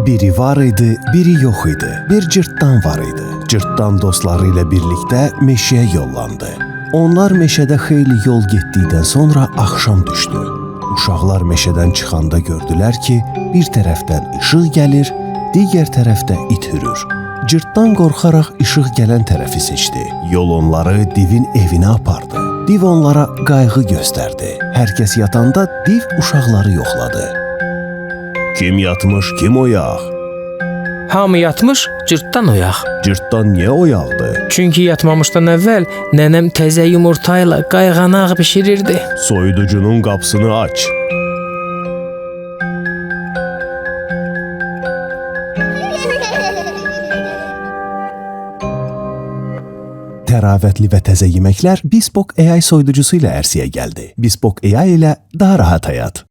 Biri var idi, biri yox idi. Bir cırtdan var idi. Cırtdan dostları ilə birlikdə meşəyə yollandı. Onlar meşədə xeyli yol getdikdən sonra axşam düşdü. Uşaqlar meşədən çıxanda gördülər ki, bir tərəfdən işıq gəlir, digər tərəfdə it hürür. Cırtdan qorxaraq işıq gələn tərəfi seçdi. Yol onları divin evinə apardı. Div onlara qayğı göstərdi. Hər kəs yatanda div uşaqları yoxladı. Kim yatmış, kim oyaq? Hamı yatmış, cırtdan oyaq. Cırtdan niyə oyaqdı? Çünki yatmamışdan əvvəl nənəm təzə yumurta ilə qayğanaq bişirirdi. Soyuducunun qapısını aç. Təravətli və təzə yeməklər Bespoke AI soyuducusu ilə ərsəyə gəldi. Bespoke AI ilə daha rahat həyat.